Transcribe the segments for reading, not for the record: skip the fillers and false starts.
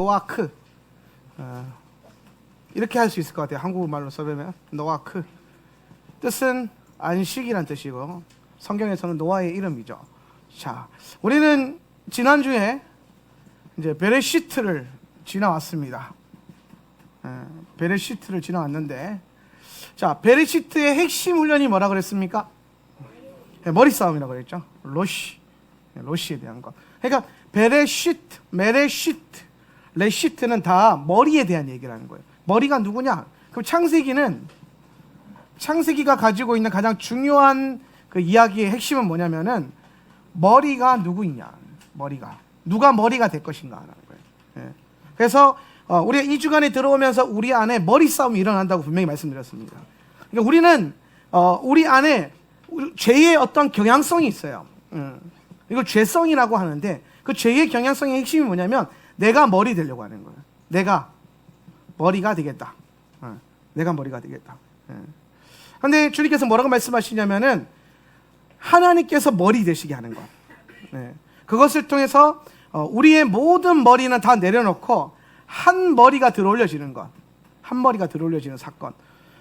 노아크, 이렇게 할 수 있을 것 같아요. 한국말로 써보면 노아크, 뜻은 안식이란 뜻이고 성경에서는 노아의 이름이죠. 자, 우리는 지난주에 이제 베레시트를 지나왔습니다. 베레시트를 지나왔는데, 자, 베레시트의 핵심 훈련이 뭐라 그랬습니까? 머리 싸움이라고 그랬죠. 로시에 대한 거. 그러니까 베레시트, 메레시트, 레시트는 다 머리에 대한 얘기라는 거예요. 머리가 누구냐? 그럼 창세기가 가지고 있는 가장 중요한 그 이야기의 핵심은 뭐냐면은 머리가 누구이냐, 누가 머리가 될 것인가라는 거예요. 그래서 우리가 이 주간에 들어오면서 우리 안에 머리 싸움이 일어난다고 분명히 말씀드렸습니다. 그러니까 우리는 우리 안에 죄의 어떤 경향성이 있어요. 이걸 죄성이라고 하는데, 그 죄의 경향성의 핵심이 뭐냐면 내가 머리 되려고 하는 거예요. 내가 머리가 되겠다. 내가 머리가 되겠다. 그런데 주님께서 뭐라고 말씀하시냐면은 하나님께서 머리 되시게 하는 것. 그것을 통해서 우리의 모든 머리는 다 내려놓고 한 머리가 들어올려지는 것. 한 머리가 들어올려지는 사건.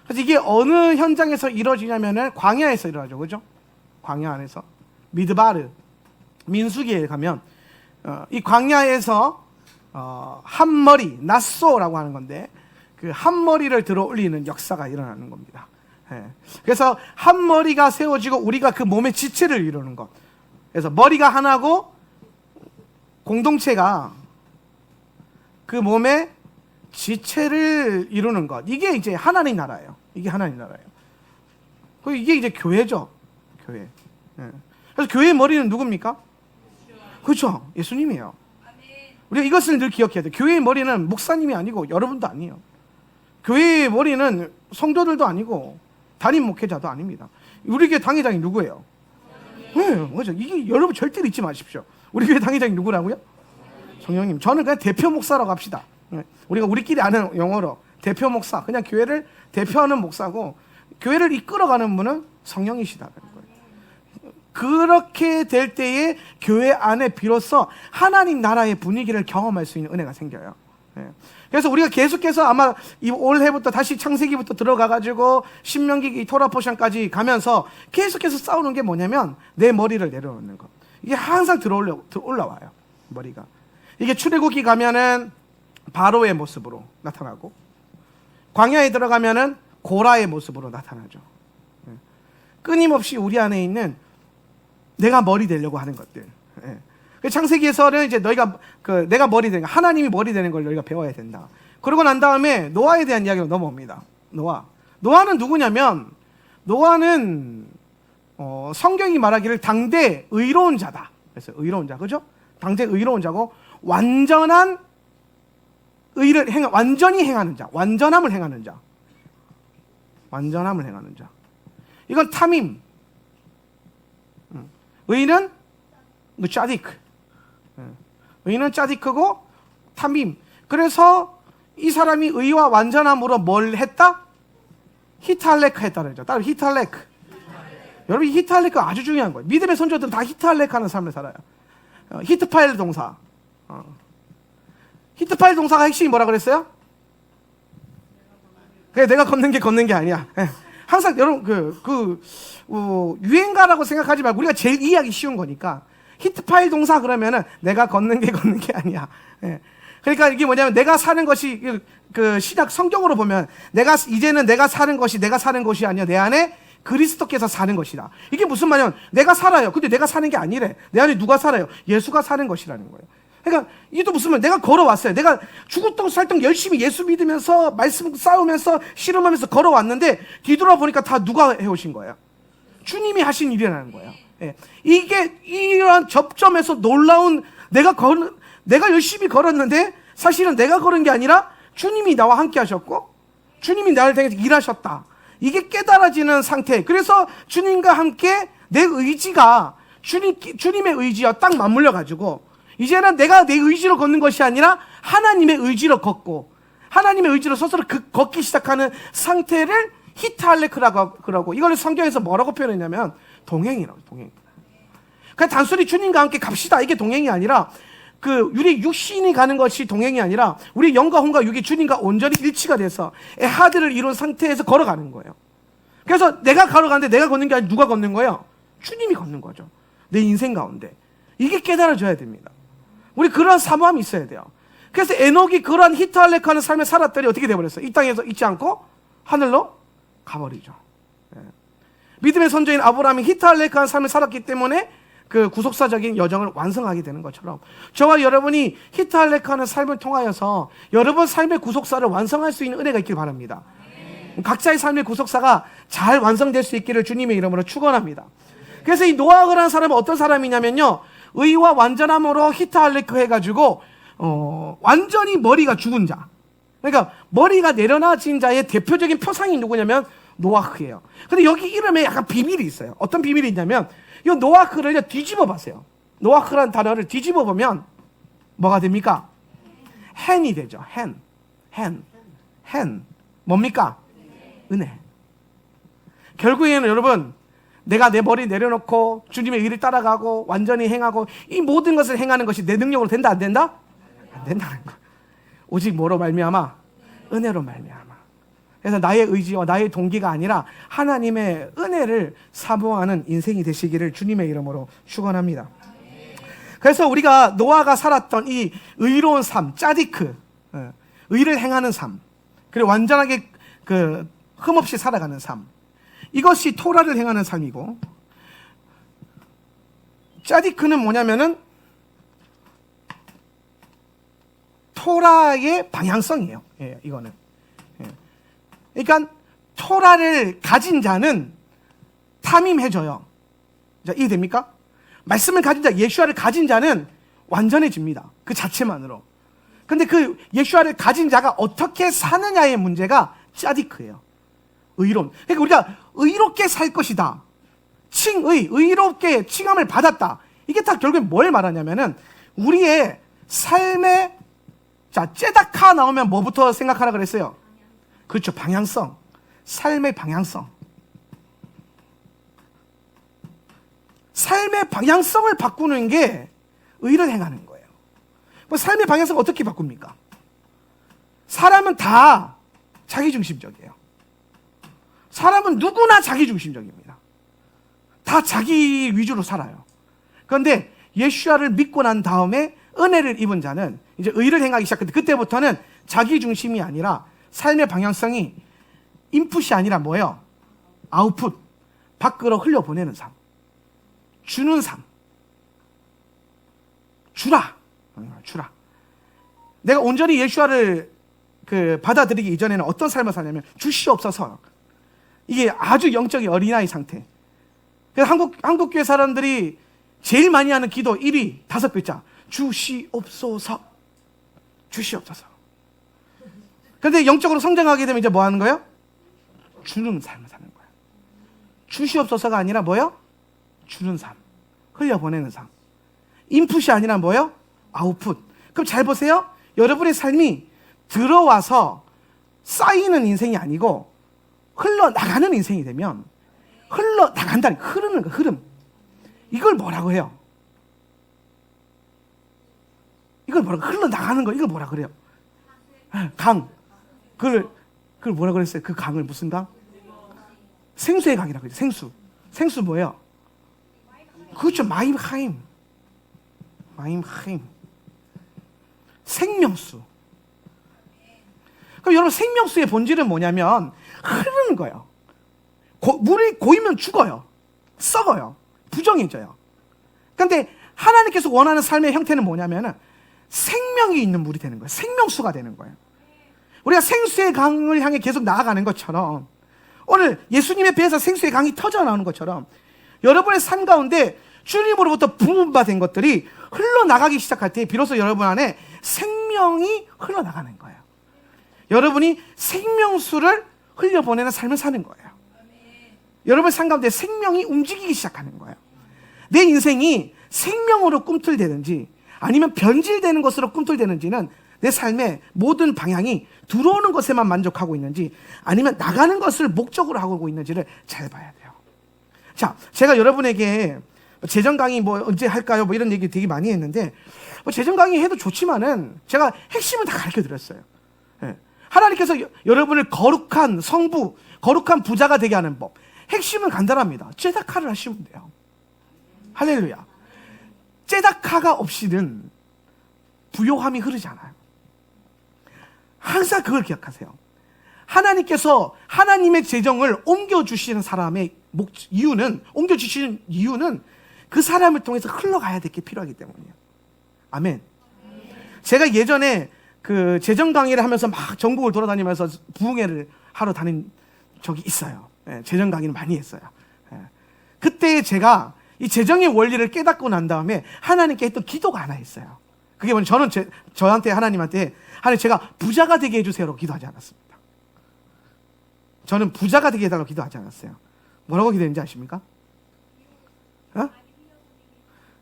그래서 이게 어느 현장에서 이루어지냐면은 광야에서 일어나죠. 그죠? 광야 안에서. 미드바르, 민수기에 가면 이 광야에서 한 머리, 나소라고 하는 건데, 그 한 머리를 들어 올리는 역사가 일어나는 겁니다. 그래서 한 머리가 세워지고 우리가 그 몸의 지체를 이루는 것. 그래서 머리가 하나고 공동체가 그 몸의 지체를 이루는 것. 이게 이제 하나님 나라예요. 이게 하나님 나라예요. 이게 이제 교회죠. 교회. 그래서 교회의 머리는 누굽니까? 그렇죠. 예수님이에요. 우리가 이것을 늘 기억해야 돼요. 교회의 머리는 목사님이 아니고 여러분도 아니에요. 교회의 머리는 성도들도 아니고 담임 목회자도 아닙니다. 우리 교회 당회장이 누구예요? 맞아. 이게 여러분 절대로 잊지 마십시오. 우리 교회 당회장이 누구라고요? 성령님. 저는 그냥 대표 목사라고 합시다. 우리가 우리끼리 아는 영어로 대표 목사, 그냥 교회를 대표하는 목사고, 교회를 이끌어가는 분은 성령이시다는 거예요. 그렇게 될 때에 교회 안에 비로소 하나님 나라의 분위기를 경험할 수 있는 은혜가 생겨요. 그래서 우리가 계속해서 아마 올해부터 다시 창세기부터 들어가가지고 신명기 토라 포션까지 가면서 계속해서 싸우는 게 뭐냐면 내 머리를 내려놓는 것. 이게 항상 올라와요. 머리가. 이게 출애굽기 가면은 바로의 모습으로 나타나고, 광야에 들어가면은 고라의 모습으로 나타나죠. 끊임없이 우리 안에 있는 내가 머리 되려고 하는 것들. 창세기에서는 이제 내가 머리 되는 거, 하나님이 머리 되는 걸 너희가 배워야 된다. 그러고 난 다음에 노아에 대한 이야기로 넘어옵니다. 노아는 누구냐면, 노아는 성경이 말하기를 당대 의로운 자다. 그래서 의로운 자, 그죠? 당대 의로운 자고 완전한 의를 완전히 행하는 자, 완전함을 행하는 자. 이건 탐임. 의는 짜디크. 의는 짜디크고 탐임. 그래서 이 사람이 의와 완전함으로 뭘 했다? 히탈레크 했다는 거죠. 따로 히탈레크. 여러분, 이 히탈레크가 아주 중요한 거예요. 믿음의 선조들은 다 히탈레크 하는 삶을 살아요. 히트파일 동사. 히트파일 동사가 핵심이 뭐라 그랬어요? 그래, 내가 걷는 게 아니야. 항상 여러분 유행가라고 생각하지 말고 우리가 제일 이해하기 쉬운 거니까, 히트파일 동사 그러면은 내가 걷는 게 아니야. 그러니까 이게 뭐냐면 내가 사는 것이, 그 신약 성경으로 보면 이제는 내가 사는 것이 아니야. 내 안에 그리스도께서 사는 것이다. 이게 무슨 말이냐면 내가 살아요. 근데 내가 사는 게 아니래. 내 안에 누가 살아요? 예수가 사는 것이라는 거예요. 그러니까 이게 또 무슨 말? 내가 걸어왔어요. 내가 죽었던 살던 열심히 예수 믿으면서 말씀 싸우면서 씨름하면서 걸어왔는데 뒤돌아보니까 다 누가 해오신 거예요? 주님이 하신 일이라는 거예요. 이게 이러한 접점에서 놀라운, 내가 열심히 걸었는데 사실은 내가 걸은 게 아니라 주님이 나와 함께 하셨고 주님이 나를 통해서 일하셨다. 이게 깨달아지는 상태. 그래서 주님과 함께 내 의지가 주님의 의지와 딱 맞물려 가지고 이제는 내가 내 의지로 걷는 것이 아니라 하나님의 의지로 걷고 하나님의 의지로 스스로 걷기 시작하는 상태를 히트할레크라고 그러고, 이걸 성경에서 뭐라고 표현했냐면 동행이라고. 동행. 그냥 단순히 주님과 함께 갑시다, 이게 동행이 아니라 우리 육신이 가는 것이 동행이 아니라 우리 영과 혼과 육이 주님과 온전히 일치가 돼서 에하드를 이룬 상태에서 걸어가는 거예요. 그래서 내가 걸어가는데 내가 걷는 게 아니라 누가 걷는 거예요? 주님이 걷는 거죠. 내 인생 가운데. 이게 깨달아져야 됩니다. 우리 그러한 사모함이 있어야 돼요. 그래서 에녹이 그러한 히탈렉하는 삶을 살았더니 어떻게 되어버렸어요? 이 땅에서 있지 않고 하늘로 가버리죠. 믿음의 선조인 아브라함이 히탈렉하는 삶을 살았기 때문에 그 구속사적인 여정을 완성하게 되는 것처럼 저와 여러분이 히탈렉하는 삶을 통하여서 여러분 삶의 구속사를 완성할 수 있는 은혜가 있길 바랍니다. 각자의 삶의 구속사가 잘 완성될 수 있기를 주님의 이름으로 축원합니다. 그래서 이 노아라는 사람은 어떤 사람이냐면요, 의와 완전함으로 히탈렉 해가지고 완전히 머리가 죽은 자, 그러니까 머리가 내려놔진 자의 대표적인 표상이 누구냐면 노아흐예요. 근데 여기 이름에 약간 비밀이 있어요. 어떤 비밀이 있냐면 이 노아흐를 뒤집어 봤어요. 노아흐라는 단어를 뒤집어 보면 뭐가 됩니까? 헨이 되죠. 헨. 뭡니까? 은혜. 결국에는 여러분, 내가 내 머리 내려놓고 주님의 의를 따라가고 완전히 행하고 이 모든 것을 행하는 것이 내 능력으로 된다, 안 된다? 안 된다는 거예요. 오직 뭐로 말미암아? 은혜로 말미암아. 그래서 나의 의지와 나의 동기가 아니라 하나님의 은혜를 사모하는 인생이 되시기를 주님의 이름으로 축원합니다. 그래서 우리가 노아가 살았던 이 의로운 삶, 짜디크, 의를 행하는 삶, 그리고 완전하게 흠없이 살아가는 삶, 이것이 토라를 행하는 삶이고, 짜디크는 뭐냐면은 토라의 방향성이에요. 이거는. 그러니까 토라를 가진 자는 탐임해져요. 자, 이해됩니까? 말씀을 가진 자, 예수아를 가진 자는 완전해집니다. 그 자체만으로. 근데 그 예수아를 가진 자가 어떻게 사느냐의 문제가 짜디크예요. 의로움. 그러니까 우리가 의롭게 살 것이다. 의롭게 칭함을 받았다. 이게 다 결국에 뭘 말하냐면은 우리의 삶의, 자, 째다카 나오면 뭐부터 생각하라 그랬어요? 그렇죠. 방향성. 삶의 방향성. 삶의 방향성을 바꾸는 게 의를 행하는 거예요. 삶의 방향성을 어떻게 바꿉니까? 사람은 다 자기중심적이에요. 사람은 누구나 자기중심적입니다. 다 자기 위주로 살아요. 그런데 예수아를 믿고 난 다음에 은혜를 입은 자는 이제 의를 행하기 시작했는데, 그때부터는 자기중심이 아니라 삶의 방향성이 인풋이 아니라 뭐예요? 아웃풋. 밖으로 흘려보내는 삶. 주는 삶. 주라. 내가 온전히 예수아를 받아들이기 이전에는 어떤 삶을 사냐면 주시옵소서. 이게 아주 영적인 어린아이 상태. 그래서 한국 교회 사람들이 제일 많이 하는 기도 1위 5글자. 주시옵소서. 주시옵소서. 그런데 영적으로 성장하게 되면 이제 뭐 하는 거예요? 주는 삶을 사는 거예요. 주시옵소서가 아니라 뭐예요? 주는 삶. 흘려보내는 삶. 인풋이 아니라 뭐예요? 아웃풋. 그럼 잘 보세요. 여러분의 삶이 들어와서 쌓이는 인생이 아니고 흘러나가는 인생이 되면, 흘러나간다는, 흐르는 거, 흐름. 이걸 뭐라고 해요? 흘러나가는 거, 이걸 뭐라 그래요? 강. 그걸 뭐라 그랬어요? 그 강을 무슨 강? 생수의 강이라고 그러죠. 생수 뭐예요? 그렇죠. 마임하임. 생명수. 그럼 여러분, 생명수의 본질은 뭐냐면 흐르는 거예요. 물이 고이면 죽어요. 썩어요. 부정해져요. 그런데 하나님께서 원하는 삶의 형태는 뭐냐면 생명이 있는 물이 되는 거예요. 생명수가 되는 거예요. 우리가 생수의 강을 향해 계속 나아가는 것처럼, 오늘 예수님의 배에서 생수의 강이 터져 나오는 것처럼 여러분의 삶 가운데 주님으로부터 부음받은 것들이 흘러나가기 시작할 때 비로소 여러분 안에 생명이 흘러나가는 거예요. 여러분이 생명수를 흘려보내는 삶을 사는 거예요. 여러분 삶 가운데 생명이 움직이기 시작하는 거예요. 내 인생이 생명으로 꿈틀대는지 아니면 변질되는 것으로 꿈틀대는지는 내 삶의 모든 방향이 들어오는 것에만 만족하고 있는지 아니면 나가는 것을 목적으로 하고 있는지를 잘 봐야 돼요. 자, 제가 여러분에게 재정 강의 뭐 언제 할까요? 뭐 이런 얘기 되게 많이 했는데, 재정 강의 해도 좋지만은 제가 핵심은 다 가르쳐 드렸어요. 예. 하나님께서 여러분을 거룩한 성부, 거룩한 부자가 되게 하는 법. 핵심은 간단합니다. 째다카를 하시면 돼요. 할렐루야. 째다카가 없이는 부요함이 흐르지 않아요. 항상 그걸 기억하세요. 하나님께서 하나님의 재정을 옮겨주시는 사람의 이유는, 옮겨주시는 이유는 그 사람을 통해서 흘러가야 될 게 필요하기 때문이에요. 아멘. 제가 예전에 그 재정 강의를 하면서 막 전국을 돌아다니면서 부흥회를 하러 다닌 적이 있어요. 예, 재정 강의를 많이 했어요. 예. 그때 제가 이 재정의 원리를 깨닫고 난 다음에 하나님께 했던 기도가 하나 있어요. 그게 뭐냐면 저는 저한테 하나님 제가 부자가 되게 해주세요라고 기도하지 않았습니다. 저는 부자가 되게 해달라고 기도하지 않았어요. 뭐라고 기도했는지 아십니까?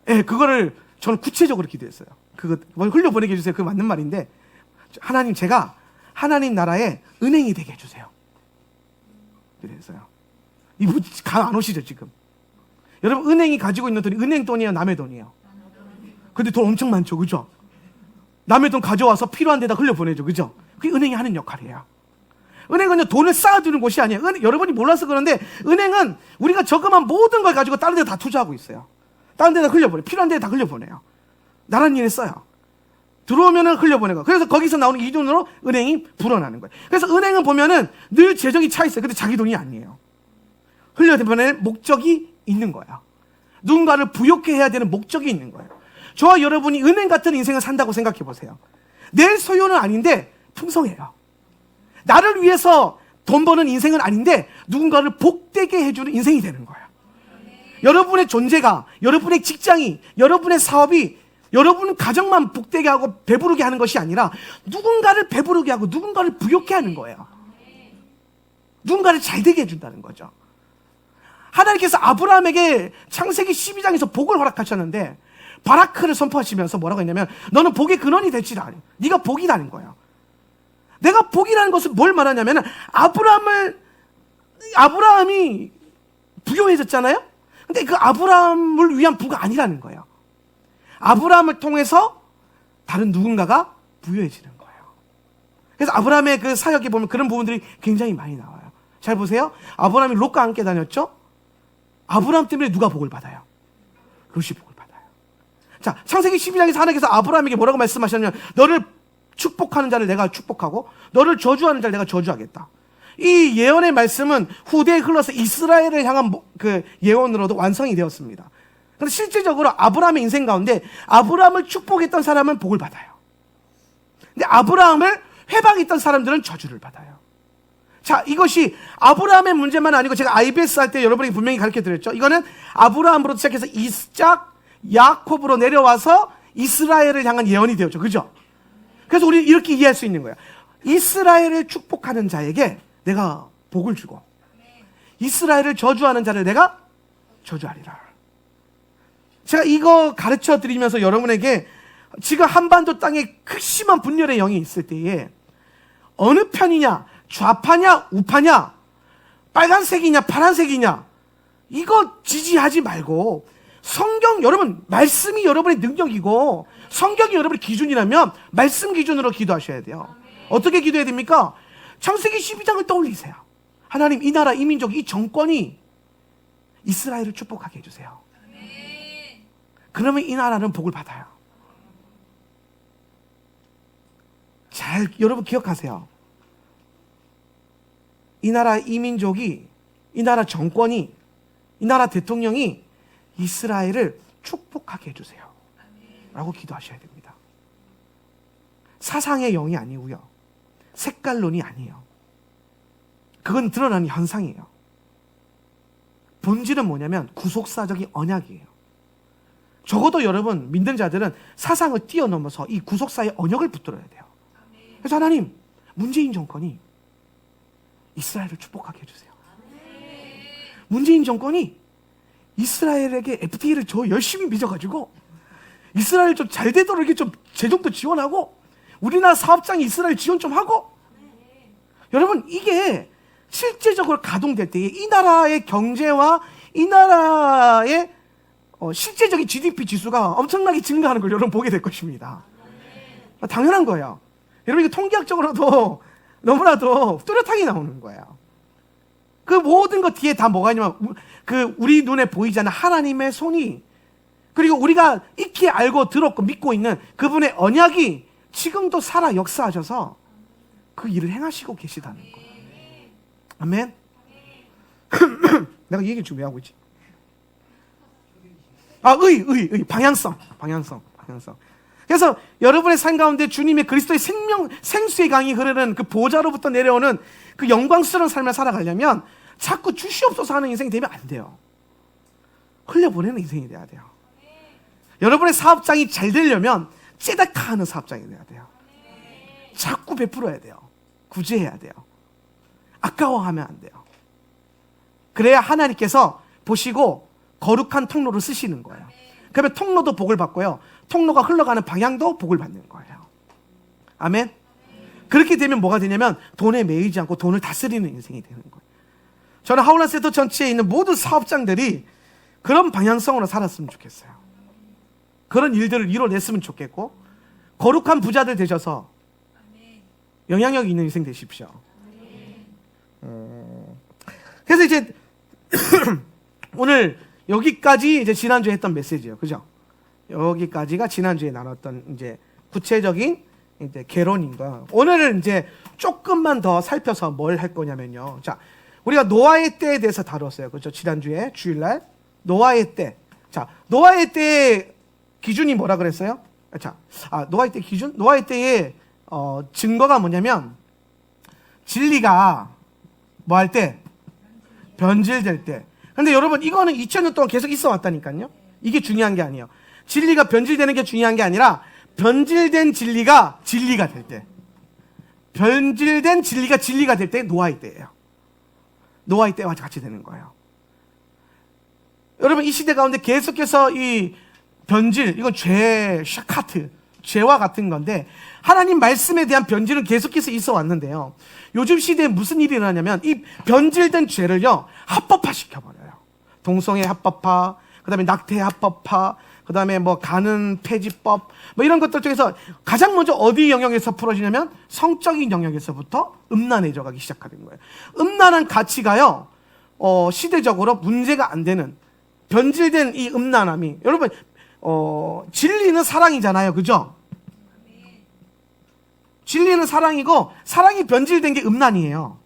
예, 그거를 저는 구체적으로 기도했어요. 그거 흘려보내게 해주세요. 그거 맞는 말인데, 하나님, 제가 하나님 나라의 은행이 되게 해주세요. 그랬어요. 이분 감 안 오시죠 지금? 여러분, 은행이 가지고 있는 돈이 은행 돈이에요, 남의 돈이에요? 근데 돈 엄청 많죠, 그죠? 남의 돈 가져와서 필요한 데다 흘려보내죠, 그죠? 그게 은행이 하는 역할이에요. 은행은요, 돈을 쌓아두는 곳이 아니에요. 여러분이 몰라서 그런데 은행은 우리가 저금한 모든 걸 가지고 다른 데 다 투자하고 있어요. 다른 데다 흘려보내요. 필요한 데다 흘려보내요. 나란 일에 써요. 들어오면은 흘려보내고. 그래서 거기서 나오는 이 돈으로 은행이 불어나는 거예요. 그래서 은행은 보면은 늘 재정이 차 있어요. 근데 자기 돈이 아니에요. 흘려보낼 목적이 있는 거예요. 누군가를 부욕해 해야 되는 목적이 있는 거예요. 저와 여러분이 은행 같은 인생을 산다고 생각해 보세요. 내 소유는 아닌데 풍성해요. 나를 위해서 돈 버는 인생은 아닌데 누군가를 복되게 해주는 인생이 되는 거예요. 여러분의 존재가, 여러분의 직장이, 여러분의 사업이 여러분 가정만 복되게 하고 배부르게 하는 것이 아니라 누군가를 배부르게 하고 누군가를 부욕해 하는 거예요. 누군가를 잘되게 해준다는 거죠. 하나님께서 아브라함에게 창세기 12장에서 복을 허락하셨는데 바라크를 선포하시면서 뭐라고 했냐면, 너는 복의 근원이 될지라. 네가 복이라는 거예요. 내가 복이라는 것은 뭘 말하냐면, 아브라함이 부유해졌잖아요. 근데 그 아브라함을 위한 부가 아니라는 거예요. 아브라함을 통해서 다른 누군가가 부유해지는 거예요. 그래서 아브라함의 그 사역에 보면 그런 부분들이 굉장히 많이 나와요. 잘 보세요. 아브라함이 롯과 함께 다녔죠. 아브라함 때문에 누가 복을 받아요? 롯이 복을 받아요. 자, 창세기 12장에서 하나님께서 아브라함에게 뭐라고 말씀하셨냐면, 너를 축복하는 자를 내가 축복하고 너를 저주하는 자를 내가 저주하겠다. 이 예언의 말씀은 후대에 흘러서 이스라엘을 향한 그 예언으로도 완성이 되었습니다. 그런데 실질적으로 아브라함의 인생 가운데 아브라함을 축복했던 사람은 복을 받아요. 근데 아브라함을 회방했던 사람들은 저주를 받아요. 자, 이것이 아브라함의 문제만 아니고, 제가 IBS 할 때 여러분에게 분명히 가르쳐 드렸죠. 이거는 아브라함으로 시작해서 이스작, 야콥으로 내려와서 이스라엘을 향한 예언이 되었죠. 그죠? 그래서 우리 이렇게 이해할 수 있는 거예요. 이스라엘을 축복하는 자에게 내가 복을 주고, 이스라엘을 저주하는 자를 내가 저주하리라. 제가 이거 가르쳐 드리면서 여러분에게 지금 한반도 땅에 극심한 분열의 영이 있을 때에 어느 편이냐, 좌파냐, 우파냐, 빨간색이냐, 파란색이냐, 이거 지지하지 말고, 성경, 여러분, 말씀이 여러분의 능력이고 성경이 여러분의 기준이라면 말씀 기준으로 기도하셔야 돼요. 어떻게 기도해야 됩니까? 창세기 12장을 떠올리세요. 하나님, 이 나라, 이 민족, 이 정권이 이스라엘을 축복하게 해주세요. 그러면 이 나라는 복을 받아요. 잘 여러분 기억하세요. 이 나라, 이 민족이, 이 나라 정권이, 이 나라 대통령이 이스라엘을 축복하게 해주세요 라고 기도하셔야 됩니다. 사상의 영이 아니고요, 색깔론이 아니에요. 그건 드러나는 현상이에요. 본질은 뭐냐면 구속사적인 언약이에요. 적어도 여러분 믿는 자들은 사상을 뛰어넘어서 이 구속사의 언약을 붙들어야 돼요. 그래서 하나님, 문재인 정권이 이스라엘을 축복하게 해주세요. 문재인 정권이 이스라엘에게 FTA를 저 열심히 빚어가지고 이스라엘 좀 잘 되도록 이렇게 좀 재정도 지원하고, 우리나라 사업장이 이스라엘 지원 좀 하고. 여러분, 이게 실제적으로 가동될 때에 이 나라의 경제와 이 나라의 실제적인 GDP 지수가 엄청나게 증가하는 걸 여러분 보게 될 것입니다. 당연한 거예요. 여러분 이게 통계학적으로도 너무나도 뚜렷하게 나오는 거예요. 그 모든 것 뒤에 다 뭐가 있냐면 그 우리 눈에 보이지 않는 하나님의 손이, 그리고 우리가 익히 알고 들었고 믿고 있는 그분의 언약이 지금도 살아 역사하셔서 그 일을 행하시고 계시다는 거예요. 아멘. 내가 이 얘기를 지금 왜 하고 있지? 방향성. 그래서 여러분의 삶 가운데 주님의 그리스도의 생수의 강이 흐르는 그 보좌로부터 내려오는 그 영광스러운 삶을 살아가려면 자꾸 주시옵소서 하는 인생이 되면 안 돼요. 흘려보내는 인생이 돼야 돼요. 여러분의 사업장이 잘 되려면 째다카하는 사업장이 돼야 돼요. 자꾸 베풀어야 돼요. 구제해야 돼요. 아까워하면 안 돼요. 그래야 하나님께서 보시고 거룩한 통로를 쓰시는 거예요. 그러면 통로도 복을 받고요, 통로가 흘러가는 방향도 복을 받는 거예요. 아멘. 그렇게 되면 뭐가 되냐면 돈에 매이지 않고 돈을 다스리는 인생이 되는 거예요. 저는 하울란 센터 전체에 있는 모든 사업장들이 그런 방향성으로 살았으면 좋겠어요. 그런 일들을 이뤄냈으면 좋겠고, 거룩한 부자들 되셔서 영향력 있는 인생 되십시오. 그래서 이제 오늘 여기까지 이제 지난주에 했던 메시지예요. 그죠? 여기까지가 지난주에 나눴던 이제 구체적인 이제 개론인가. 오늘은 이제 조금만 더 살펴서 뭘 할 거냐면요. 자, 우리가 노아의 때에 대해서 다뤘어요. 그죠? 지난주에 주일날 노아의 때. 자, 노아의 때의 기준이 뭐라 그랬어요? 노아의 때 기준? 노아의 때의 증거가 뭐냐면 진리가 뭐 할 때? 변질될 때. 근데 여러분 이거는 2000년 동안 계속 있어 왔다니까요. 이게 중요한 게 아니에요. 진리가 변질되는 게 중요한 게 아니라 변질된 진리가 진리가 될 때, 변질된 진리가 진리가 될 때 노아의 때예요. 노아의 때와 같이 되는 거예요. 여러분 이 시대 가운데 계속해서 이 변질, 이건 죄, 샤카트, 죄와 같은 건데 하나님 말씀에 대한 변질은 계속해서 있어 왔는데요. 요즘 시대에 무슨 일이 일어나냐면 이 변질된 죄를요 합법화 시켜버려요. 동성애 합법화, 그 다음에 낙태 합법화, 그 다음에 뭐 가는 폐지법, 뭐 이런 것들 중에서 가장 먼저 어디 영역에서 풀어지냐면 성적인 영역에서부터 음란해져 가기 시작하는 거예요. 음란한 가치가요 시대적으로 문제가 안 되는 변질된 이 음란함이, 여러분 진리는 사랑이잖아요. 그죠? 진리는 사랑이고 사랑이 변질된 게 음란이에요.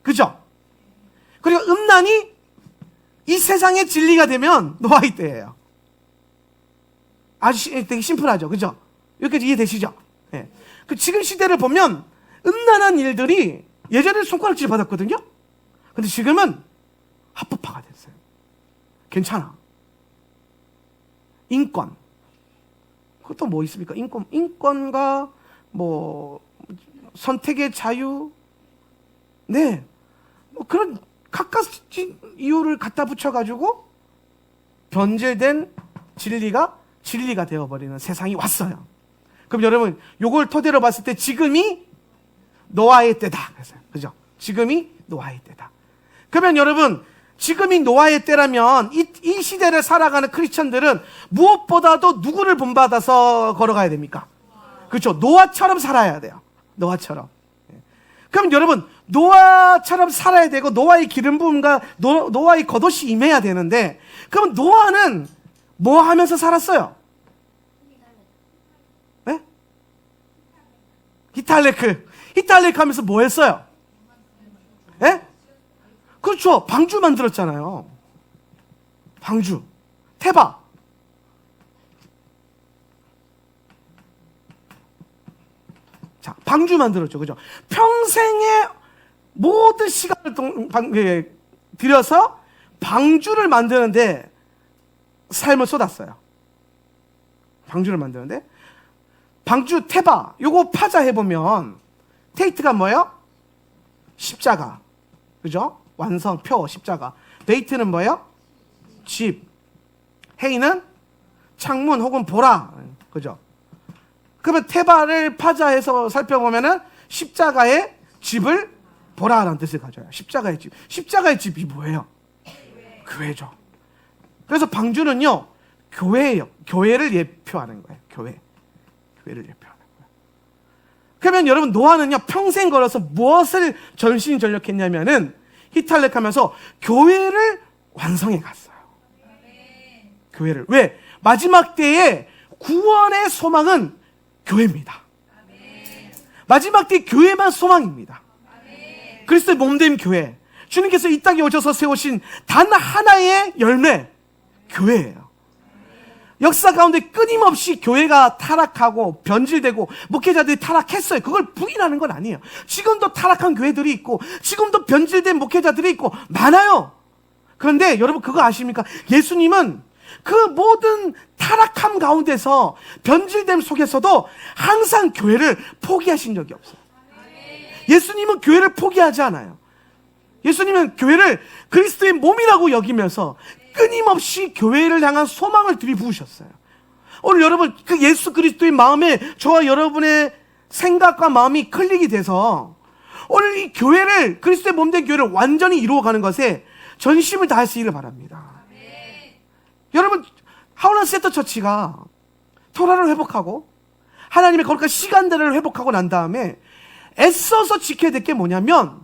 그죠? 그리고 음란이 이 세상의 진리가 되면 노아의 때예요. 아주 되게 심플하죠. 그죠? 여기까지 이해되시죠? 네. 그 지금 시대를 보면 음란한 일들이 예전에는 손가락질 받았거든요. 근데 지금은 합법화가 됐어요. 괜찮아. 인권. 그것도 뭐 있습니까? 인권과 뭐 선택의 자유. 네. 뭐 그런 각각 이유를 갖다 붙여가지고 변질된 진리가 되어버리는 세상이 왔어요. 그럼 여러분 요걸 토대로 봤을 때 지금이 노아의 때다. 그죠? 지금이 노아의 때다. 그러면 여러분 지금이 노아의 때라면 이 시대를 살아가는 크리스천들은 무엇보다도 누구를 본받아서 걸어가야 됩니까? 그렇죠. 노아처럼 살아야 돼요. 노아처럼. 그럼 여러분 노아처럼 살아야 되고 노아의 기름 부음과 노아의 겉옷이 임해야 되는데, 그럼 노아는 뭐 하면서 살았어요? 네? 히탈레크 하면서 뭐 했어요? 네? 그렇죠. 방주 만들었잖아요. 방주. 테바. 자, 방주 만들었죠. 그죠? 평생의 모든 시간을 들여서 방주를 만드는데 삶을 쏟았어요. 방주를 만드는데. 방주 테바. 요거 파자 해보면 테이트가 뭐예요? 십자가. 그죠? 완성, 표, 십자가. 베이트는 뭐예요? 집. 헤이는 창문 혹은 보라. 그죠? 그러면 테바를 파자해서 살펴보면은 십자가의 집을 보라라는 뜻을 가져요. 십자가의 집. 십자가의 집이 뭐예요? 교회죠. 그래서 방주는요, 교회예요. 교회를 예표하는 거예요. 교회를 예표하는 거예요. 그러면 여러분, 노아는요 평생 걸어서 무엇을 전신전력했냐면은 히탈렉하면서 교회를 완성해 갔어요. 교회를. 왜? 마지막 때의 구원의 소망은 교회입니다. 마지막 때 교회만 소망입니다. 그리스도의 몸된 교회, 주님께서 이 땅에 오셔서 세우신 단 하나의 열매, 교회예요. 역사 가운데 끊임없이 교회가 타락하고 변질되고 목회자들이 타락했어요. 그걸 부인하는 건 아니에요. 지금도 타락한 교회들이 있고 지금도 변질된 목회자들이 있고 많아요. 그런데 여러분 그거 아십니까? 예수님은 그 모든 타락함 가운데서 변질됨 속에서도 항상 교회를 포기하신 적이 없어요. 예수님은 교회를 포기하지 않아요. 예수님은 교회를 그리스도의 몸이라고 여기면서 끊임없이 교회를 향한 소망을 들이부으셨어요. 오늘 여러분 그 예수 그리스도의 마음에 저와 여러분의 생각과 마음이 클릭이 돼서 오늘 이 교회를, 그리스도의 몸된 교회를 완전히 이루어가는 것에 전심을 다하시기를 바랍니다. 여러분, 하울란 세터 처치가 토라를 회복하고 하나님의 거룩한 시간대를 회복하고 난 다음에 애써서 지켜야 될 게 뭐냐면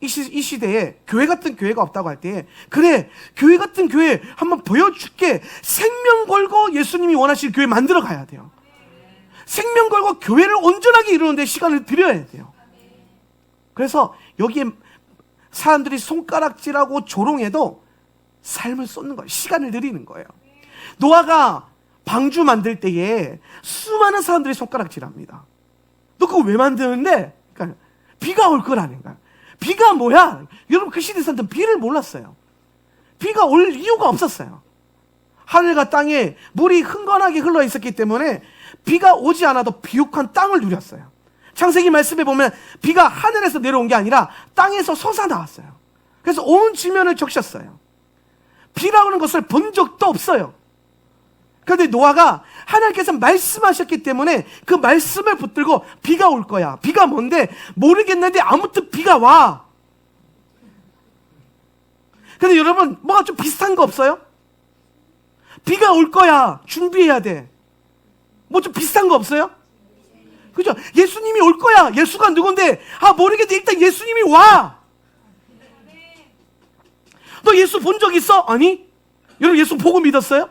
이 시대에 교회 같은 교회가 없다고 할 때, 그래 교회 같은 교회 한번 보여줄게, 생명 걸고 예수님이 원하시는 교회 만들어 가야 돼요. 생명 걸고 교회를 온전하게 이루는 데 시간을 들여야 돼요. 그래서 여기에 사람들이 손가락질하고 조롱해도 삶을 쏟는 거예요. 시간을 들이는 거예요. 노아가 방주 만들 때에 수많은 사람들이 손가락질합니다. 너 그거 왜 만드는데? 그러니까 비가 올 거라는 거야. 비가 뭐야? 여러분 그 시대 사람들은 비를 몰랐어요. 비가 올 이유가 없었어요. 하늘과 땅에 물이 흥건하게 흘러 있었기 때문에 비가 오지 않아도 비옥한 땅을 누렸어요. 창세기 말씀에 보면 비가 하늘에서 내려온 게 아니라 땅에서 솟아나왔어요. 그래서 온 지면을 적셨어요. 비라는 것을 본 적도 없어요. 그런데 노아가 하나님께서 말씀하셨기 때문에 그 말씀을 붙들고 비가 올 거야. 비가 뭔데? 모르겠는데 아무튼 비가 와. 근데 여러분 뭐가 좀 비슷한 거 없어요? 비가 올 거야. 준비해야 돼. 뭐 좀 비슷한 거 없어요? 그죠? 예수님이 올 거야. 예수가 누군데? 아 모르겠는데 일단 예수님이 와. 너 예수 본 적 있어? 아니? 여러분 예수 보고 믿었어요?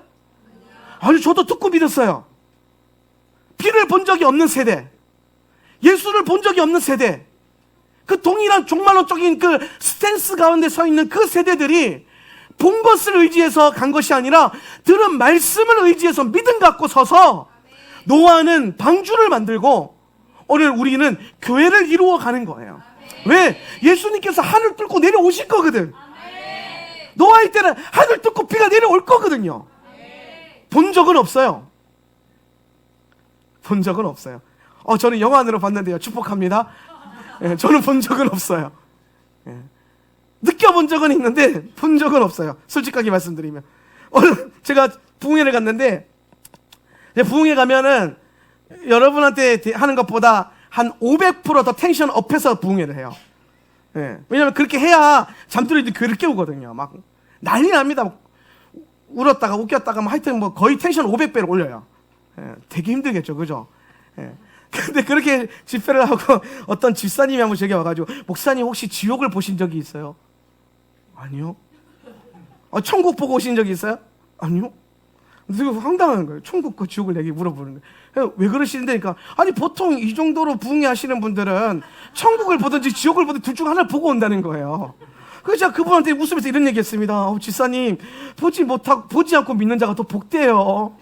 아니 저도 듣고 믿었어요. 비를 본 적이 없는 세대, 예수를 본 적이 없는 세대, 그 동일한 종말론적인 그 스탠스 가운데 서 있는 그 세대들이 본 것을 의지해서 간 것이 아니라 들은 말씀을 의지해서 믿음 갖고 서서 노아는 방주를 만들고 오늘 우리는 교회를 이루어 가는 거예요. 왜? 예수님께서 하늘 뚫고 내려오실 거거든. 노아의 때는 하늘 뚫고 비가 내려올 거거든요. 본 적은 없어요. 본 적은 없어요. 저는 영화관으로 봤는데요. 축복합니다. 저는 본 적은 없어요. 느껴본 적은 있는데 본 적은 없어요. 솔직하게 말씀드리면. 오늘 제가 부흥회를 갔는데, 부흥회 가면은 여러분한테 하는 것보다 한 500% 더 텐션 업해서 부흥회를 해요. 왜냐면 그렇게 해야 잠들어있는 교회를 깨우거든요. 막 난리 납니다. 울었다가 웃겼다가 하여튼 뭐 거의 텐션 500배를 올려요. 되게 힘들겠죠, 그죠? 근데 그렇게 집회를 하고 어떤 집사님이 한번 제게 와가지고, 목사님 혹시 지옥을 보신 적이 있어요? 아니요. 천국 보고 오신 적이 있어요? 아니요. 되게 황당한 거예요. 천국과 지옥을 내게 물어보는 거예요. 왜 그러시는데니까, 아니 보통 이 정도로 부흥회 하시는 분들은 천국을 보든지 지옥을 보든지 둘 중 하나를 보고 온다는 거예요. 그래서 제가 그분한테 웃으면서 이런 얘기 했습니다. 집사님, 보지 않고 믿는 자가 더 복돼요.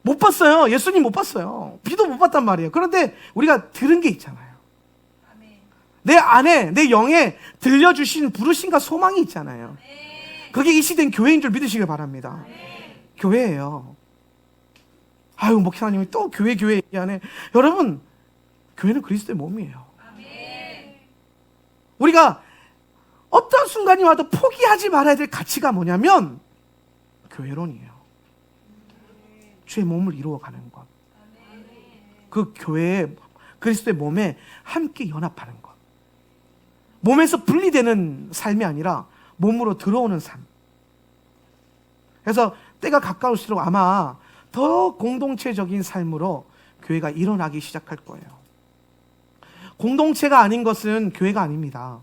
못 봤어요. 예수님 못 봤어요. 비도 못 봤단 말이에요. 그런데 우리가 들은 게 있잖아요. 내 안에, 내 영에 들려주신 부르심과 소망이 있잖아요. 그게 이 시대는 교회인 줄 믿으시길 바랍니다. 교회예요. 아유, 목사님이 또 교회 얘기하네. 여러분, 교회는 그리스도의 몸이에요. 우리가 어떤 순간이 와도 포기하지 말아야 될 가치가 뭐냐면 교회론이에요. 주의 몸을 이루어가는 것. 그 교회에, 그리스도의 몸에 함께 연합하는 것. 몸에서 분리되는 삶이 아니라 몸으로 들어오는 삶. 그래서 때가 가까울수록 아마 더 공동체적인 삶으로 교회가 일어나기 시작할 거예요. 공동체가 아닌 것은 교회가 아닙니다.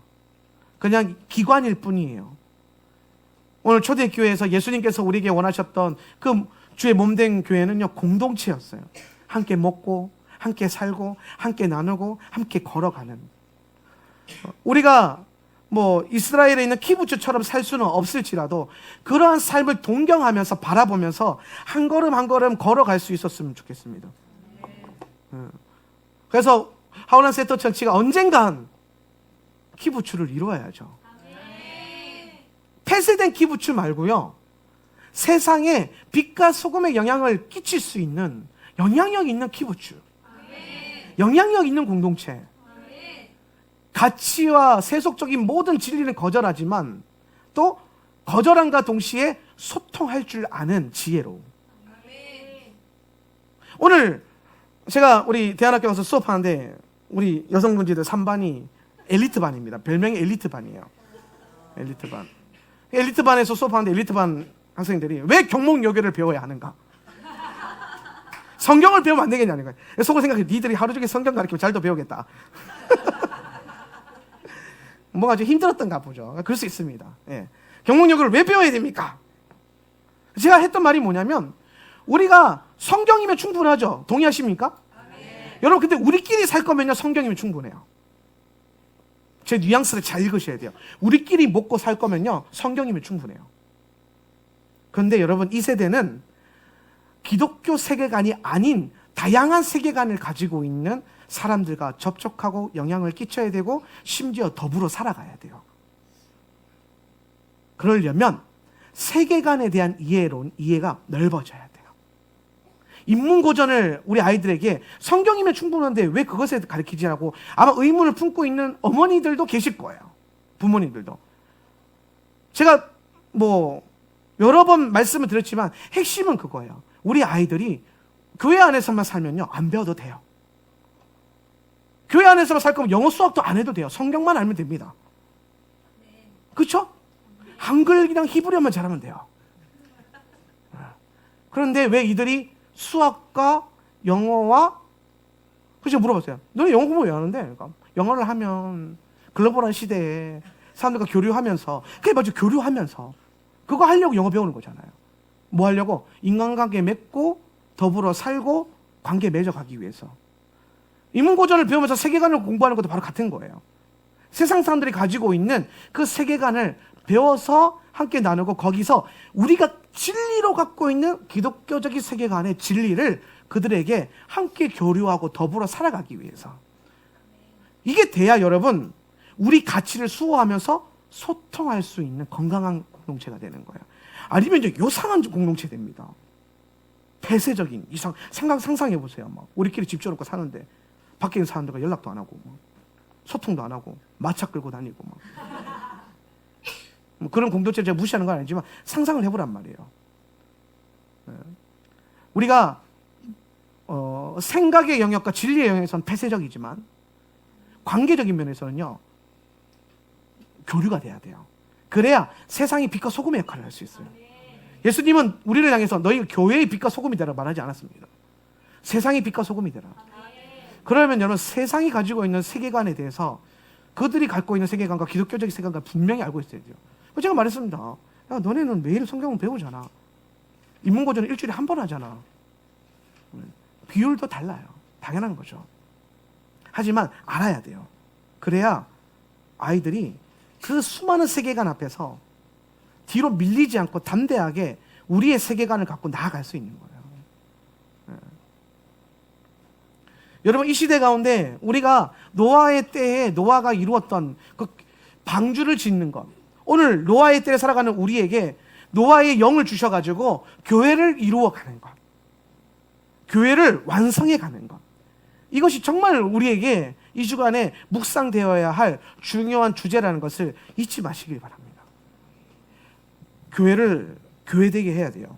그냥 기관일 뿐이에요. 오늘 초대교회에서 예수님께서 우리에게 원하셨던 그 주의 몸된 교회는요, 공동체였어요. 함께 먹고 함께 살고 함께 나누고 함께 걸어가는. 우리가 이스라엘에 있는 키부츠처럼 살 수는 없을지라도 그러한 삶을 동경하면서 바라보면서 한 걸음 한 걸음 걸어갈 수 있었으면 좋겠습니다. 그래서 하울란 세터 처치가 언젠간 키부츠를 이루어야죠. 폐쇄된 키부츠 말고요, 세상에 빛과 소금의 영향을 끼칠 수 있는 영향력 있는 키부츠, 영향력 있는 공동체, 가치와 세속적인 모든 진리는 거절하지만 또 거절함과 동시에 소통할 줄 아는 지혜로. 오늘 제가 우리 대안학교 가서 수업하는데 우리 여성분들들 3반이 엘리트반입니다. 별명이 엘리트반이에요. 엘리트반. 엘리트반에서 수업하는데 엘리트반 학생들이 왜 경목요괴를 배워야 하는가? 성경을 배우면 안 되겠냐는 거예요. 속으로 생각해, 니들이 하루 종일 성경 가르치면 잘도 배우겠다. 뭔가 좀 힘들었던가 보죠. 그럴 수 있습니다. 예. 경목요괴를 왜 배워야 됩니까? 제가 했던 말이 뭐냐면, 우리가 성경이면 충분하죠. 동의하십니까? 여러분, 근데 우리끼리 살 거면요, 성경이면 충분해요. 제 뉘앙스를 잘 읽으셔야 돼요. 우리끼리 먹고 살 거면요, 성경이면 충분해요. 그런데 여러분, 이 세대는 기독교 세계관이 아닌 다양한 세계관을 가지고 있는 사람들과 접촉하고 영향을 끼쳐야 되고 심지어 더불어 살아가야 돼요. 그러려면 세계관에 대한 이해가 넓어져야 돼요. 인문고전을 우리 아이들에게 성경이면 충분한데 왜 그것에 가르치지라고 아마 의문을 품고 있는 어머니들도 계실 거예요. 부모님들도. 제가 여러 번 말씀을 드렸지만 핵심은 그거예요. 우리 아이들이 교회 안에서만 살면요, 안 배워도 돼요. 교회 안에서만 살 거면 영어 수학도 안 해도 돼요. 성경만 알면 됩니다. 그렇죠? 한글이랑 히브리어만 잘하면 돼요. 그런데 왜 이들이 수학과 영어와, 그죠? 물어봤어요. 너네 영어 공부 왜 하는데? 그러니까 영어를 하면 글로벌한 시대에 사람들과 교류하면서, 그게 맞죠, 교류하면서 그거 하려고 영어 배우는 거잖아요. 뭐 하려고? 인간관계 맺고 더불어 살고 관계 맺어가기 위해서. 인문고전을 배우면서 세계관을 공부하는 것도 바로 같은 거예요. 세상 사람들이 가지고 있는 그 세계관을 배워서 함께 나누고 거기서 우리가 진리로 갖고 있는 기독교적인 세계관의 진리를 그들에게 함께 교류하고 더불어 살아가기 위해서. 이게 돼야 여러분, 우리 가치를 수호하면서 소통할 수 있는 건강한 공동체가 되는 거예요. 아니면 이제 요상한 공동체 됩니다. 폐쇄적인 상상해 보세요. 우리끼리 집 지어놓고 사는데 밖에 있는 사람들과 연락도 안 하고 소통도 안 하고 마차 끌고 다니고 그런 공동체를 제가 무시하는 건 아니지만 상상을 해보란 말이에요. 우리가 생각의 영역과 진리의 영역에서는 폐쇄적이지만 관계적인 면에서는요, 교류가 돼야 돼요. 그래야 세상이 빛과 소금의 역할을 할 수 있어요. 예수님은 우리를 향해서 너희 교회의 빛과 소금이 되라 말하지 않았습니다. 세상의 빛과 소금이 되라. 그러면 여러분, 세상이 가지고 있는 세계관에 대해서 그들이 갖고 있는 세계관과 기독교적인 세계관과 분명히 알고 있어야 돼요. 제가 말했습니다. 야, 너네는 매일 성경을 배우잖아. 인문고전은 일주일에 한 번 하잖아. 비율도 달라요. 당연한 거죠. 하지만 알아야 돼요. 그래야 아이들이 그 수많은 세계관 앞에서 뒤로 밀리지 않고 담대하게 우리의 세계관을 갖고 나아갈 수 있는 거예요. 여러분, 이 시대 가운데 우리가 노아의 때에 노아가 이루었던 그 방주를 짓는 것, 오늘 노아의 때에 살아가는 우리에게 노아의 영을 주셔가지고 교회를 이루어가는 것, 교회를 완성해가는 것, 이것이 정말 우리에게 이 주간에 묵상되어야 할 중요한 주제라는 것을 잊지 마시길 바랍니다. 교회를 교회되게 해야 돼요.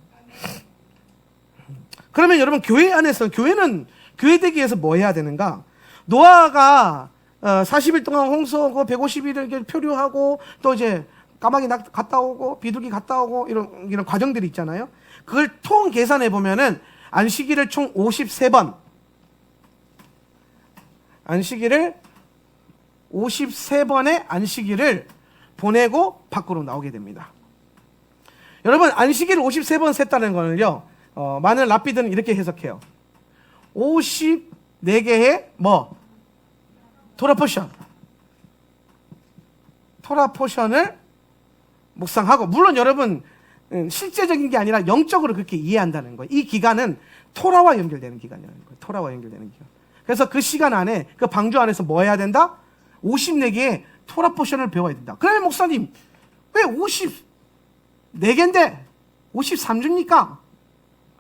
그러면 여러분, 교회 안에서, 교회는 교회되기 위해서 뭐 해야 되는가? 노아가 40일 동안 홍수하고 150일을 표류하고 또 이제 까마귀 갔다 오고 비둘기 갔다 오고 이런 과정들이 있잖아요. 그걸 통 계산해 보면은 안식일을 총 53번, 안식일을 53번의 안식일을 보내고 밖으로 나오게 됩니다. 여러분, 안식일을 53번 셌다는 거는요, 많은 랍비들은 이렇게 해석해요. 54개의 토라 포션을 묵상하고, 물론 여러분 실제적인 게 아니라 영적으로 그렇게 이해한다는 거예요. 이 기간은 토라와 연결되는 기간이라는 거예요. 토라와 연결되는 기간. 그래서 그 시간 안에, 그 방주 안에서 뭐 해야 된다? 54개의 토라 포션을 배워야 된다. 그러면 목사님, 왜 54개인데 53주입니까?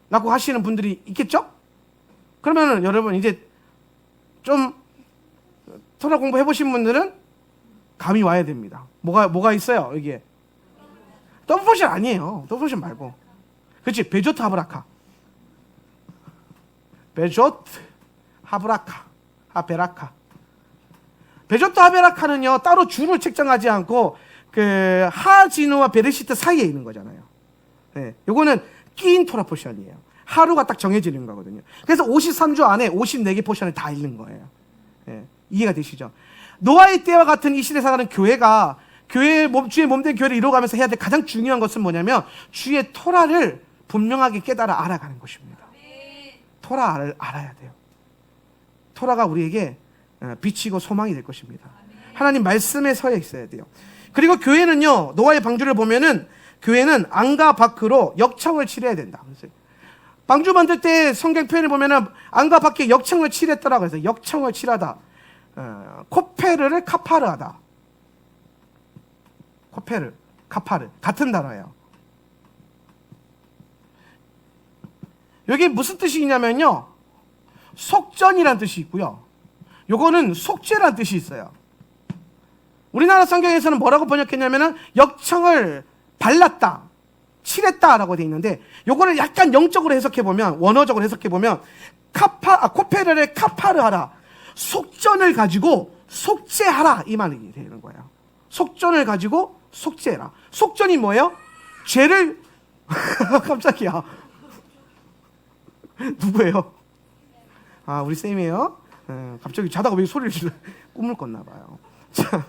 라고 하시는 분들이 있겠죠? 그러면은 여러분 이제 좀 토라 공부 해보신 분들은 감이 와야 됩니다. 뭐가 있어요 여기에? 더블 포션 아니에요. 더블 포션 말고, 그렇지, 베조트 하브라카, 베조트 하브라카, 하베라카. 베조트 하베라카는요 따로 주를 책정하지 않고 그 하진우와 베레시트 사이에 있는 거잖아요. 네, 요거는 끼인 토라 포션이에요. 하루가 딱 정해지는 거거든요. 그래서 53주 안에 54개 포션을 다 읽는 거예요. 네, 이해가 되시죠? 노아의 때와 같은 이 시대 살아가는 교회가 주의 몸된 교회를 이루어가면서 해야 될 가장 중요한 것은 뭐냐면 주의 토라를 분명하게 깨달아 알아가는 것입니다. 토라를 알아야 돼요. 토라가 우리에게 비치고 소망이 될 것입니다. 하나님 말씀에 서 있어야 돼요. 그리고 교회는요, 노아의 방주를 보면은 교회는 안과 밖으로 역청을 치러야 된다. 방주 만들 때 성경 표현을 보면은 안과 밖에 역청을 칠했더라고 해서 역청을 칠하다. 코페르를 카파르하다. 코페르, 카파르 같은 단어예요. 여기 무슨 뜻이 있냐면요, 속전이란 뜻이 있고요, 요거는 속죄란 뜻이 있어요. 우리나라 성경에서는 뭐라고 번역했냐면은 역청을 발랐다, 칠했다라고 되어 있는데, 요거를 약간 영적으로 해석해보면, 원어적으로 해석해보면 코페르를 카파르하라, 속전을 가지고 속죄하라, 이 말이 되는 거예요. 속전을 가지고 속죄해라. 속전이 뭐예요? 죄를 깜짝이야. 누구예요? 아, 우리 쌤이에요. 갑자기 자다가 왜 소리를 질러? 꿈을 꿨나 봐요. 자,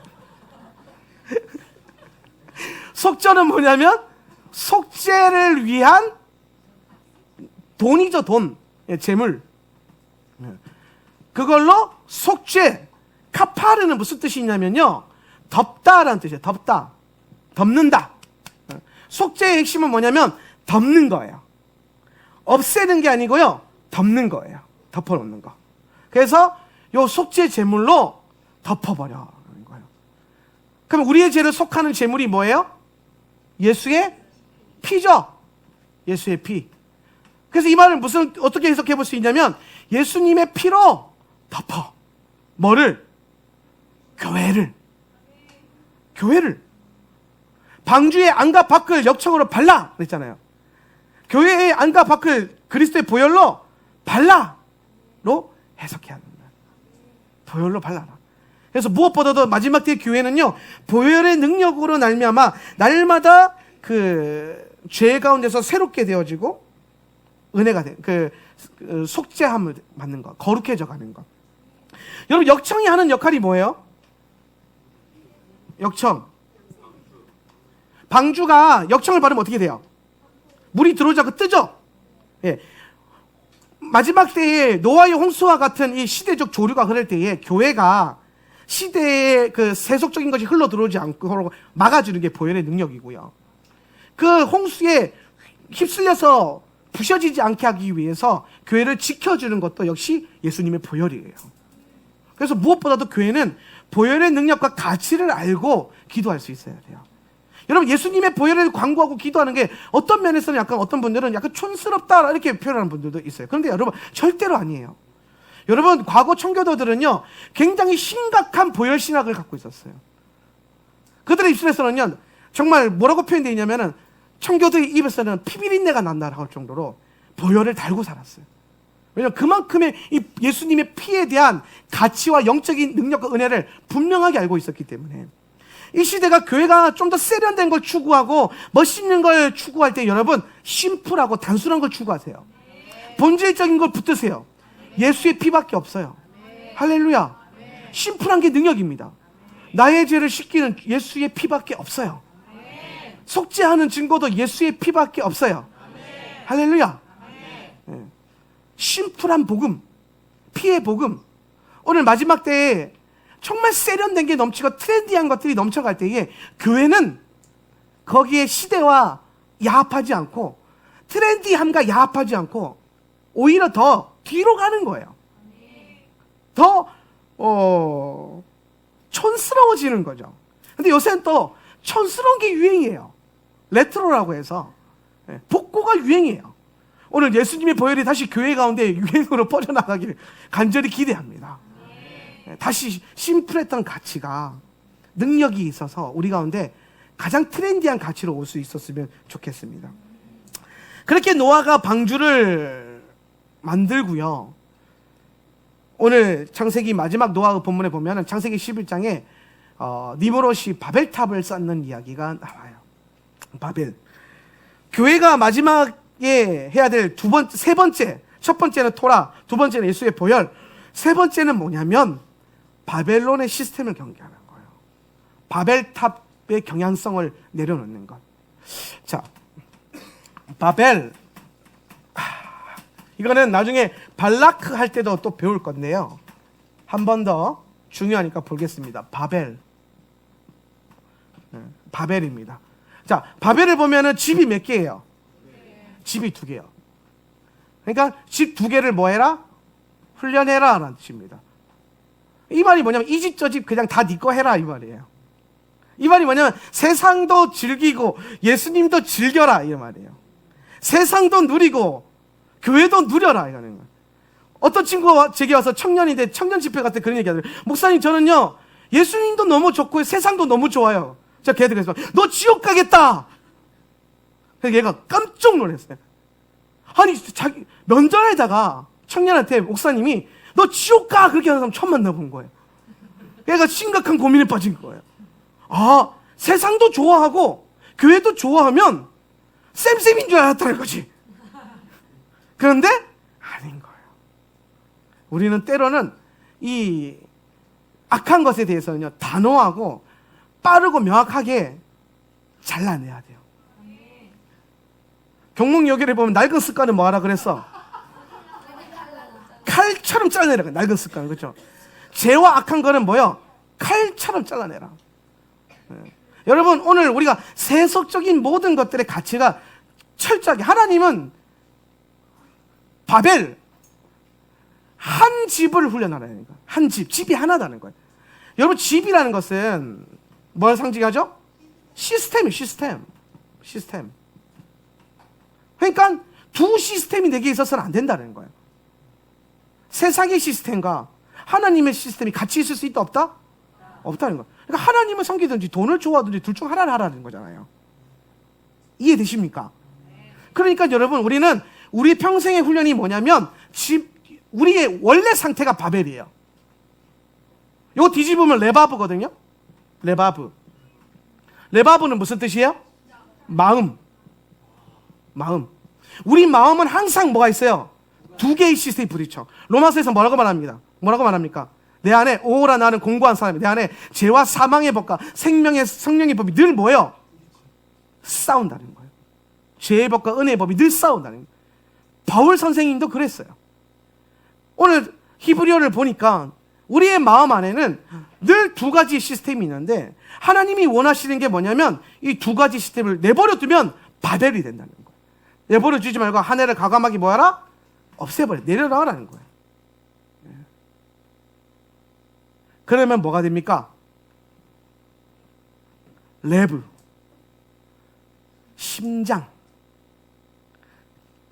속전은 뭐냐면 속죄를 위한 돈이죠, 돈. 재물. 그걸로 속죄. 카파르는 무슨 뜻이 있냐면요, 덮다라는 뜻이에요. 덮다, 덮는다. 속죄의 핵심은 뭐냐면 덮는 거예요. 없애는 게 아니고요, 덮는 거예요. 덮어놓는 거. 그래서 요 속죄 제물로 덮어버려는 거예요. 그럼 우리의 죄를 속하는 제물이 뭐예요? 예수의 피죠. 예수의 피. 그래서 이 말을 어떻게 해석해 볼 수 있냐면, 예수님의 피로 덮어. 뭐를? 교회를. 방주의 안과 밖을 역청으로 발라 그랬잖아요. 교회의 안과 밖을 그리스도의 보혈로 발라로 해석해야 합니다. 보혈로 발라라. 그래서 무엇보다도 마지막 때의 교회는요, 보혈의 능력으로 말미암아 날마다 그 죄 가운데서 새롭게 되어지고 은혜가 그 속죄함을 받는 것, 거룩해져 가는 것. 여러분, 역청이 하는 역할이 뭐예요? 역청. 방주가 역청을 받으면 어떻게 돼요? 물이 들어오지 않고 뜨죠? 예. 마지막 때에 노아의 홍수와 같은 이 시대적 조류가 흐를 때에 교회가 시대의 그 세속적인 것이 흘러 들어오지 않고 막아주는 게 보혈의 능력이고요. 그 홍수에 휩쓸려서 부셔지지 않게 하기 위해서 교회를 지켜주는 것도 역시 예수님의 보혈이에요. 그래서 무엇보다도 교회는 보혈의 능력과 가치를 알고 기도할 수 있어야 돼요. 여러분, 예수님의 보혈을 광고하고 기도하는 게 어떤 면에서는 약간, 어떤 분들은 약간 촌스럽다 이렇게 표현하는 분들도 있어요. 그런데 여러분, 절대로 아니에요. 여러분, 과거 청교도들은요 굉장히 심각한 보혈 신학을 갖고 있었어요. 그들의 입술에서는요 정말 뭐라고 표현되어 있냐면은, 청교도의 입에서는 피비린내가 난다라고 할 정도로 보혈을 달고 살았어요. 왜냐하면 그만큼의 이 예수님의 피에 대한 가치와 영적인 능력과 은혜를 분명하게 알고 있었기 때문에. 이 시대가 교회가 좀 더 세련된 걸 추구하고 멋있는 걸 추구할 때 여러분 심플하고 단순한 걸 추구하세요. 본질적인 걸 붙드세요. 예수의 피밖에 없어요. 할렐루야. 심플한 게 능력입니다. 나의 죄를 씻기는 예수의 피밖에 없어요. 속죄하는 증거도 예수의 피밖에 없어요. 할렐루야. 심플한 복음, 피의 복음. 오늘 마지막 때에 정말 세련된 게 넘치고 트렌디한 것들이 넘쳐갈 때에 교회는 거기에 시대와 야합하지 않고 트렌디함과 야합하지 않고 오히려 더 뒤로 가는 거예요. 더 촌스러워지는 거죠. 근데 요새는 또 촌스러운 게 유행이에요. 레트로라고 해서 복고가 유행이에요. 오늘 예수님의 보혈이 다시 교회 가운데 유행으로 퍼져나가기를 간절히 기대합니다. 다시 심플했던 가치가 능력이 있어서 우리 가운데 가장 트렌디한 가치로 올 수 있었으면 좋겠습니다. 그렇게 노아가 방주를 만들고요. 오늘 창세기 마지막 노아 본문에 보면 창세기 11장에 니므롯이 바벨탑을 쌓는 이야기가 나와요. 바벨. 교회가 마지막에 해야 될 세 번째, 첫 번째는 토라, 두 번째는 예수의 보혈, 세 번째는 뭐냐면 바벨론의 시스템을 경계하는 거예요. 바벨탑의 경향성을 내려놓는 것. 자, 바벨. 이거는 나중에 발라크 할 때도 또 배울 건데요. 한 번 더 중요하니까 보겠습니다. 바벨. 바벨입니다. 자, 바벨을 보면은 집이 몇 개예요? 집이 2개요. 그러니까 집 2개를 뭐 해라? 훈련해라 라는 뜻입니다. 이 말이 뭐냐면 이 집 저 집 그냥 다 네 거 해라 이 말이에요. 이 말이 뭐냐면 세상도 즐기고 예수님도 즐겨라 이 말이에요. 세상도 누리고 교회도 누려라 이거는 거예요. 어떤 친구가 제게 와서 청년인데 청년 집회 갔을 때 그런 얘기 하더라고요. 목사님 저는요 예수님도 너무 좋고 세상도 너무 좋아요. 제가 걔한테 그래서 너 지옥 가겠다. 그래서 얘가 깜짝 놀랐어요. 아니 자기 면전에다가 청년한테 목사님이 너 지옥 가 그렇게 하는 사람 처음 만나본 거예요. 얘가 심각한 고민에 빠진 거예요. 아, 세상도 좋아하고 교회도 좋아하면 쌤쌤인 줄 알았다는 거지. 그런데 아닌 거예요. 우리는 때로는 이 악한 것에 대해서는요 단호하고 빠르고 명확하게 잘라내야 돼요. 경목여기를 보면 낡은 습관은 뭐 하라 그랬어? 칼처럼 잘라내라. 낡은 습관, 그렇죠? 죄와 악한 거는 뭐요? 칼처럼 잘라내라. 여러분 오늘 우리가 세속적인 모든 것들의 가치가 철저하게 하나님은 바벨 한 집을 훈련하라는 거예요. 한 집, 집이 하나다는 거예요. 여러분 집이라는 것은 뭘 상징하죠? 시스템이에요. 시스템. 그러니까 두 시스템이 내게 있어서는 안 된다는 거예요. 세상의 시스템과 하나님의 시스템이 같이 있을 수 있다 없다? 없다는 거예요. 그러니까 하나님을 섬기든지 돈을 좋아하든지 둘 중 하나를 하라는 거잖아요. 이해되십니까? 그러니까 여러분 우리는 우리 평생의 훈련이 뭐냐면 우리의 원래 상태가 바벨이에요. 이거 뒤집으면 레바브거든요. 레바브는 무슨 뜻이에요? 마음. 우리 마음은 항상 뭐가 있어요? 2개의 시스템이 부딪혀. 로마서에서 뭐라고 말합니까? 내 안에 오라 나는 공고한 사람이 내 안에 죄와 사망의 법과 생명의 성령의 법이 늘 뭐예요? 싸운다는 거예요. 죄의 법과 은혜의 법이 늘 싸운다는 거예요. 바울 선생님도 그랬어요. 오늘 히브리어를 보니까 우리의 마음 안에는 늘 2가지 시스템이 있는데 하나님이 원하시는 게 뭐냐면 이 2가지 시스템을 내버려 두면 바벨이 된다는 거예요. 내버려 두지 말고 한 해를 과감하게 뭐하라? 없애버려. 내려놔라는 거예요. 그러면 뭐가 됩니까? 레브. 심장.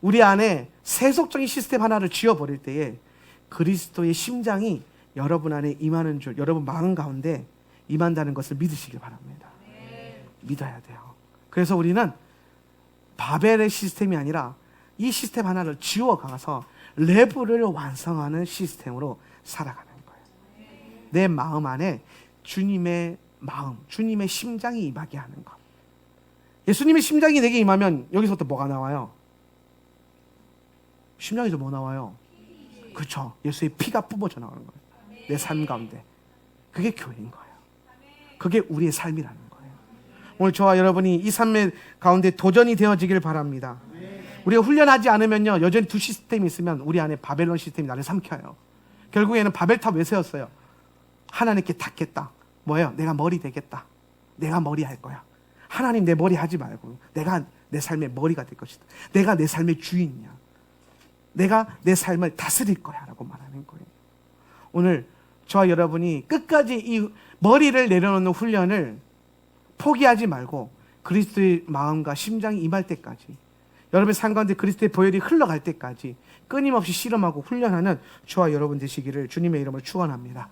우리 안에 세속적인 시스템 하나를 지워버릴 때에 그리스도의 심장이 여러분 안에 임하는 줄, 여러분 마음 가운데 임한다는 것을 믿으시길 바랍니다. 믿어야 돼요. 그래서 우리는 바벨의 시스템이 아니라 이 시스템 하나를 지워가서 레브를 완성하는 시스템으로 살아가는 거예요. 내 마음 안에 주님의 마음, 주님의 심장이 임하게 하는 것. 예수님의 심장이 내게 임하면 여기서부터 뭐가 나와요? 심장에서 뭐 나와요? 그렇죠. 예수의 피가 뿜어져 나오는 거예요. 내 삶 가운데. 그게 교회인 거예요. 그게 우리의 삶이라는 거예요. 오늘 저와 여러분이 이 삶의 가운데 도전이 되어지길 바랍니다. 우리가 훈련하지 않으면요, 여전히 두 시스템이 있으면 우리 안에 바벨론 시스템이 나를 삼켜요. 결국에는 바벨탑 왜 세웠어요? 하나님께 닿겠다. 뭐예요? 내가 머리 되겠다. 내가 머리 할 거야. 하나님 내 머리 하지 말고 내가 내 삶의 머리가 될 것이다. 내가 내 삶의 주인이야. 내가 내 삶을 다스릴 거야 라고 말하는 거예요. 오늘 저와 여러분이 끝까지 이 머리를 내려놓는 훈련을 포기하지 말고 그리스도의 마음과 심장이 임할 때까지, 여러분의 삶 가운데 그리스도의 보혈이 흘러갈 때까지 끊임없이 실험하고 훈련하는 저와 여러분 되시기를 주님의 이름으로 축원합니다.